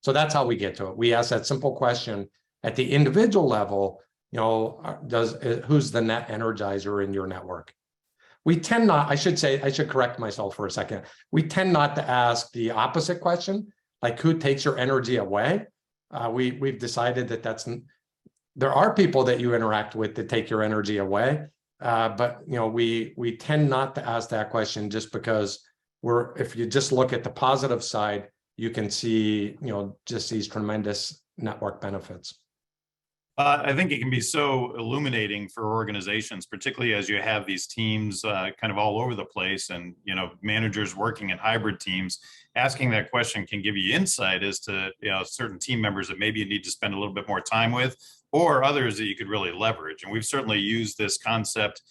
So that's how we get to it. We ask that simple question at the individual level, who's the net energizer in your network? We tend not, I should correct myself for a second. We tend not to ask the opposite question, like who takes your energy away? We've decided that there are people that you interact with that take your energy away. But we tend not to ask that question just because if you just look at the positive side, you can see, just these tremendous network benefits. I think it can be so illuminating for organizations, particularly as you have these teams kind of all over the place and, managers working in hybrid teams. Asking that question can give you insight as to, certain team members that maybe you need to spend a little bit more time with, or others that you could really leverage. And we've certainly used this concept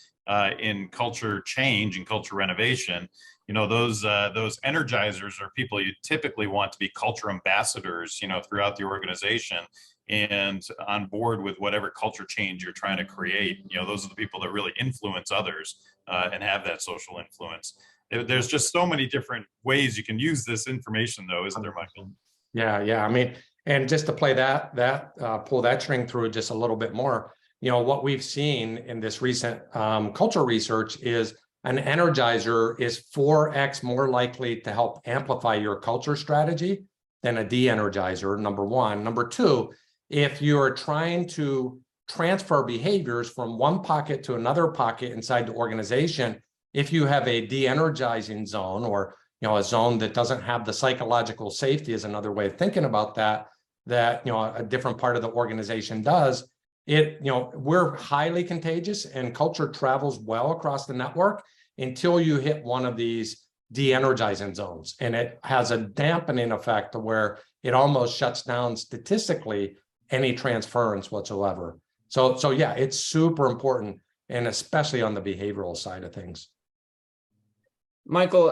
in culture change and culture renovation. Those energizers are people you typically want to be culture ambassadors, throughout the organization and on board with whatever culture change you're trying to create. Those are the people that really influence others and have that social influence. There's just so many different ways you can use this information, though, isn't there, Michael? Yeah. I mean, and just to play pull that string through just a little bit more, what we've seen in this recent culture research is an energizer is 4x more likely to help amplify your culture strategy than a de-energizer, number one. Number two, if you're trying to transfer behaviors from one pocket to another pocket inside the organization, if you have a de-energizing zone or a zone that doesn't have the psychological safety is another way of thinking about that a different part of the organization does, we're highly contagious and culture travels well across the network until you hit one of these de-energizing zones. And it has a dampening effect to where it almost shuts down statistically any transference whatsoever. So yeah, it's super important, and especially on the behavioral side of things. Michael,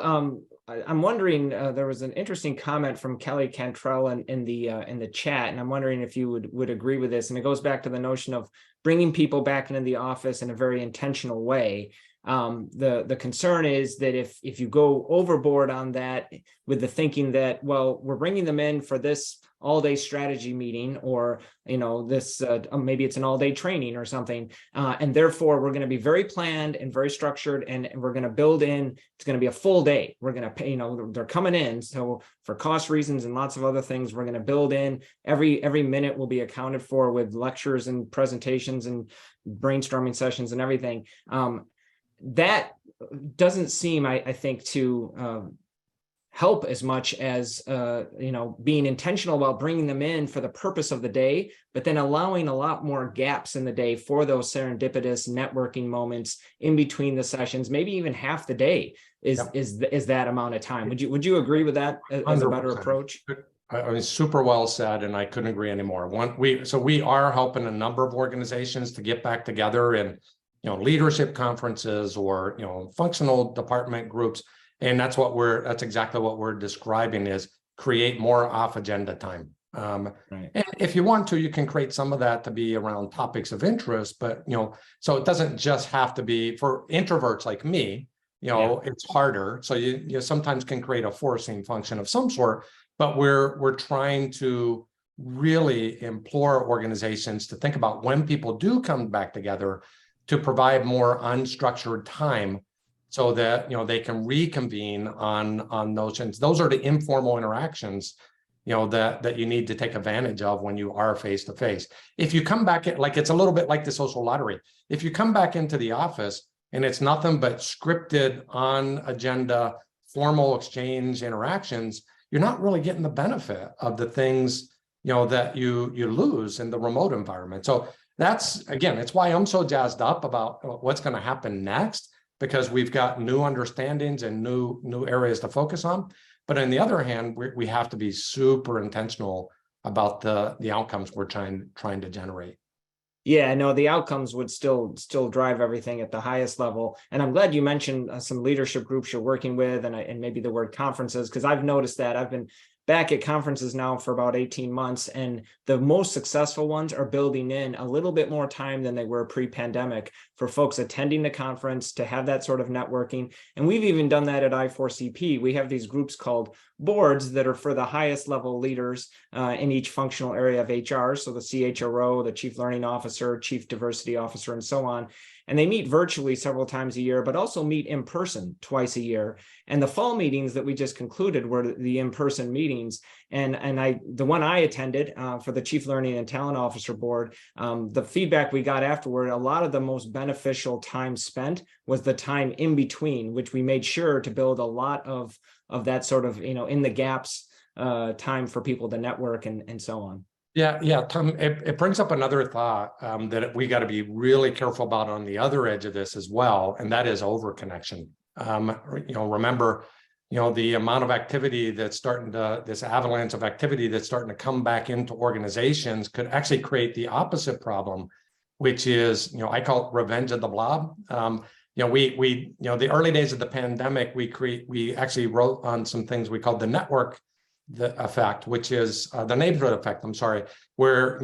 I'm wondering, there was an interesting comment from Kelly Cantrell in the chat, and I'm wondering if you would agree with this. And it goes back to the notion of bringing people back into the office in a very intentional way. The concern is that if you go overboard on that with the thinking that, well, we're bringing them in for this all-day strategy meeting, or this maybe it's an all-day training or something, and therefore we're going to be very planned and very structured, and we're going to build in, it's going to be a full day, we're going to pay, they're coming in, so for cost reasons and lots of other things, we're going to build in every minute will be accounted for with lectures and presentations and brainstorming sessions and everything. That doesn't seem, I think, to help as much as being intentional about bringing them in for the purpose of the day, but then allowing a lot more gaps in the day for those serendipitous networking moments in between the sessions. Maybe even half the day is that amount of time. Would you agree with that as a better approach? I mean, super well said, and I couldn't agree anymore. We are helping a number of organizations to get back together in leadership conferences or functional department groups. And that's exactly what we're describing, is create more off agenda time. Right. And if you want to, you can create some of that to be around topics of interest, but so it doesn't just have to be for introverts like me. It's harder. So you sometimes can create a forcing function of some sort, but we're trying to really implore organizations to think about when people do come back together, to provide more unstructured time so that they can reconvene on those. And those are the informal interactions that you need to take advantage of when you are face to face. If you come back, it's a little bit like the social lottery. If you come back into the office and it's nothing but scripted, on agenda, formal exchange interactions, you're not really getting the benefit of the things that you lose in the remote environment. So it's why I'm so jazzed up about what's going to happen next, because we've got new understandings and new areas to focus on. But on the other hand, we have to be super intentional about the outcomes we're trying to generate. Yeah, no, the outcomes would still drive everything at the highest level. And I'm glad you mentioned some leadership groups you're working with, and maybe the word conferences, because I've noticed that. I've been back at conferences now for about 18 months, and the most successful ones are building in a little bit more time than they were pre-pandemic for folks attending the conference to have that sort of networking. And we've even done that at I4CP. We have these groups called boards that are for the highest level leaders in each functional area of HR. So the CHRO, the Chief Learning Officer, Chief Diversity Officer, and so on. And they meet virtually several times a year, but also meet in person twice a year. And the fall meetings that we just concluded were the in-person meetings. And the one I attended for the Chief Learning and Talent Officer Board, the feedback we got afterward, a lot of the most beneficial time spent was the time in between, which we made sure to build a lot of that sort of, in the gaps time for people to network and so on. Yeah, Tom, it brings up another thought that we got to be really careful about on the other edge of this as well, and that is overconnection. Remember, the amount of activity that's this avalanche of activity that's starting to come back into organizations could actually create the opposite problem, which is, I call it revenge of the blob. The early days of the pandemic, we actually wrote on some things we called the network effect, which is the neighborhood effect, where,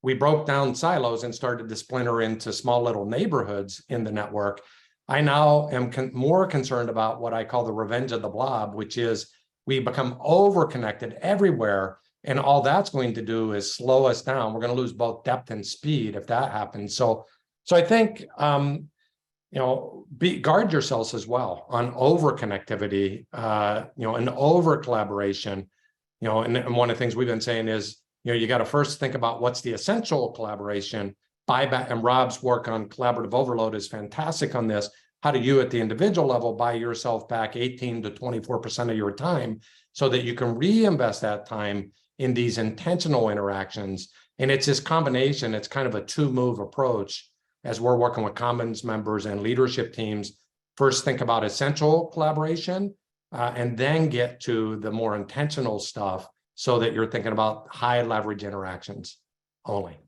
we broke down silos and started to splinter into small little neighborhoods in the network. I now am more concerned about what I call the revenge of the blob, which is we become over-connected everywhere, and all that's going to do is slow us down. We're going to lose both depth and speed if that happens. So I think, guard yourselves as well on over-connectivity, and over-collaboration. And one of the things we've been saying is, you got to first think about what's the essential collaboration. Buyback, and Rob's work on collaborative overload is fantastic on this. How do you at the individual level buy yourself back 18 to 24% of your time so that you can reinvest that time in these intentional interactions? And it's this combination, it's kind of a two-move approach as we're working with Commons members and leadership teams. First, think about essential collaboration, and then get to the more intentional stuff so that you're thinking about high leverage interactions only.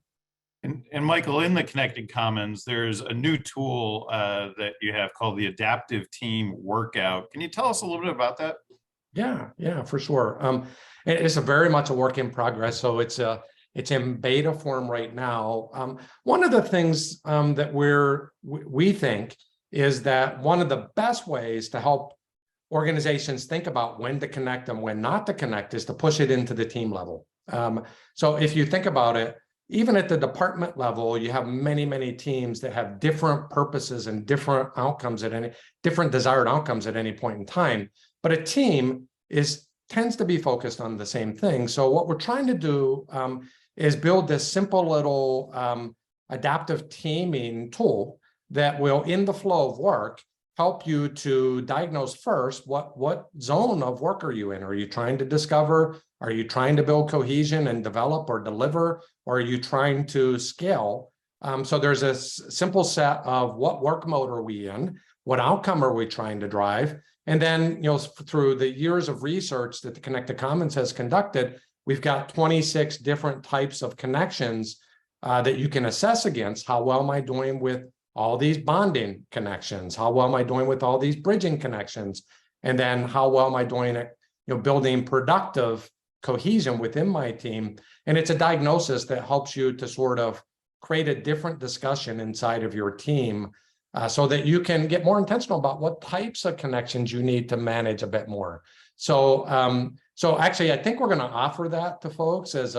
And Michael, in the Connected Commons, there's a new tool that you have called the Adaptive Team Workout. Can you tell us a little bit about that? Yeah, for sure. It's very much a work in progress. So it's in beta form right now. One of the things that we think is that one of the best ways to help organizations think about when to connect and when not to connect is to push it into the team level. So if you think about it, even at the department level, you have many, many teams that have different purposes and different outcomes different desired outcomes at any point in time. But a team tends to be focused on the same thing. So what we're trying to do is build this simple little adaptive teaming tool that will, in the flow of work, help you to diagnose first what zone of work are you in? Are you trying to discover? Are you trying to build cohesion and develop or deliver? Or are you trying to scale? So there's a simple set of what work mode are we in? What outcome are we trying to drive? And then, through the years of research that the Connected Commons has conducted, we've got 26 different types of connections that you can assess against. How well am I doing with all these bonding connections? How well am I doing with all these bridging connections? And then how well am I doing at building productive cohesion within my team? And it's a diagnosis that helps you to sort of create a different discussion inside of your team so that you can get more intentional about what types of connections you need to manage a bit more. So actually, I think we're going to offer that to folks as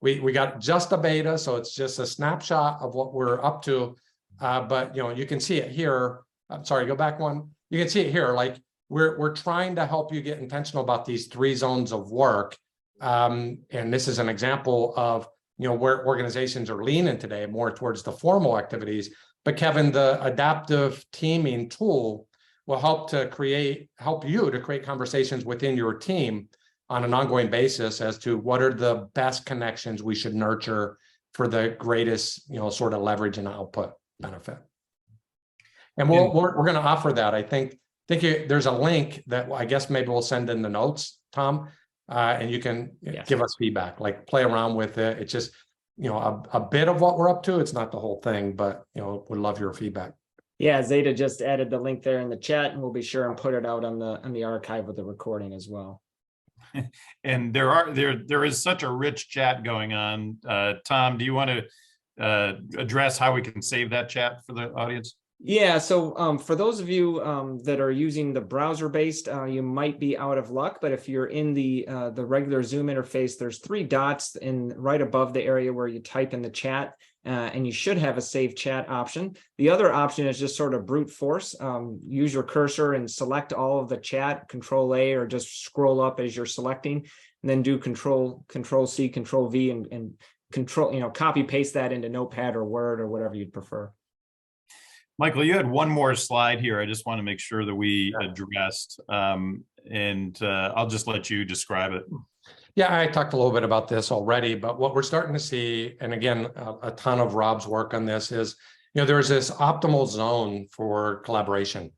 we got just a beta, so it's just a snapshot of what we're up to. But you can see it here. I'm sorry, go back one. You can see it here. Like we're trying to help you get intentional about these 3 zones of work. And this is an example of where organizations are leaning today more towards the formal activities. But Kevin, the adaptive teaming tool will help you to create conversations within your team on an ongoing basis as to what are the best connections we should nurture for the greatest sort of leverage and output benefit. And we're going to offer that. I think there's a link that I guess maybe we'll send in the notes, Tom, and you can give us feedback, like play around with it. It's just a bit of what we're up to. It's not the whole thing, but we'd love your feedback. Yeah, Zeta just added the link there in the chat, and we'll be sure and put it out on the archive of the recording as well. And there is such a rich chat going on. Tom, do you want to address how we can save that chat for the audience? Yeah, so for those of you that are using the browser-based, you might be out of luck. But if you're in the regular Zoom interface, there's 3 dots right above the area where you type in the chat, and you should have a save chat option. The other option is just sort of brute force. Use your cursor and select all of the chat, Control-A, or just scroll up as you're selecting, and then do Control-C, Control-V, and copy paste that into Notepad or Word or whatever you'd prefer. Michael, you had one more slide here. I just want to make sure that we addressed, and I'll just let you describe it. Yeah, I talked a little bit about this already, but what we're starting to see, and again, a ton of Rob's work on this is, there's this optimal zone for collaboration.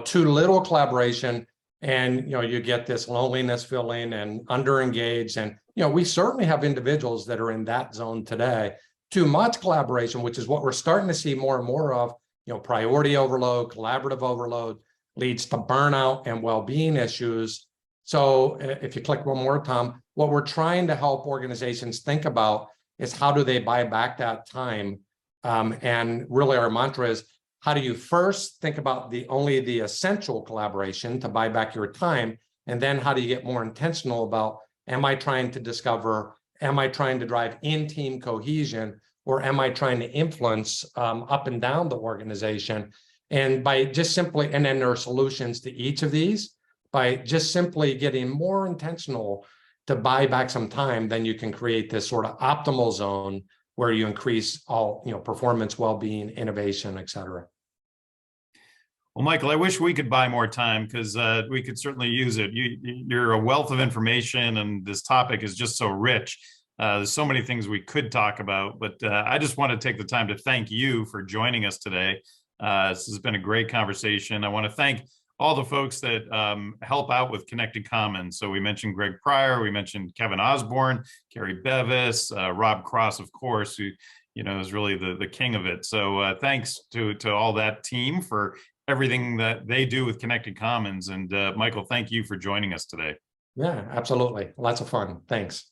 Too little collaboration, and you get this loneliness feeling and underengaged. And we certainly have individuals that are in that zone today. Too much collaboration, which is what we're starting to see more and more of. Priority overload, collaborative overload leads to burnout and well-being issues. So if you click one more, Tom, what we're trying to help organizations think about is how do they buy back that time? And really our mantra is, how do you first think about only the essential collaboration to buy back your time? And then how do you get more intentional about, am I trying to discover, am I trying to drive in-team cohesion? Or am I trying to influence up and down the organization? And by just simply, and then there are solutions to each of these, by just simply getting more intentional to buy back some time, then you can create this sort of optimal zone where you increase all, performance, well-being, innovation, et cetera. Well, Michael, I wish we could buy more time because we could certainly use it. You're a wealth of information, and this topic is just so rich. There's so many things we could talk about, but I just want to take the time to thank you for joining us today. This has been a great conversation. I want to thank all the folks that help out with Connected Commons. So we mentioned Greg Pryor, we mentioned Kevin Osborne, Carrie Bevis, Rob Cross, of course, who is really the king of it. So thanks to all that team for everything that they do with Connected Commons. And Michael, thank you for joining us today. Yeah, absolutely. Lots of fun. Thanks.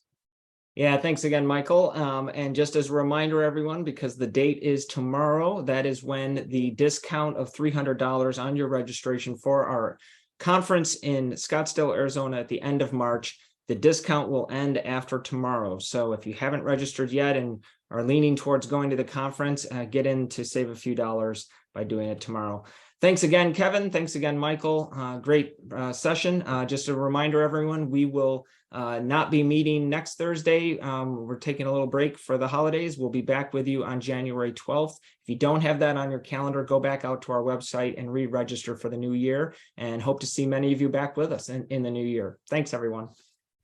Yeah, thanks again, Michael. And just as a reminder, everyone, because the date is tomorrow, that is when the discount of $300 on your registration for our conference in Scottsdale, Arizona at the end of March, the discount will end after tomorrow. So if you haven't registered yet and are leaning towards going to the conference, get in to save a few dollars by doing it tomorrow. Thanks again, Kevin. Thanks again, Michael. Great session. Just a reminder, everyone, we will not be meeting next Thursday. We're taking a little break for the holidays. We'll be back with you on January 12th. If you don't have that on your calendar, go back out to our website and re-register for the new year, and hope to see many of you back with us in the new year. Thanks, everyone.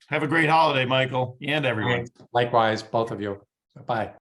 Have a great holiday, Michael, and everyone. Likewise, both of you. Bye.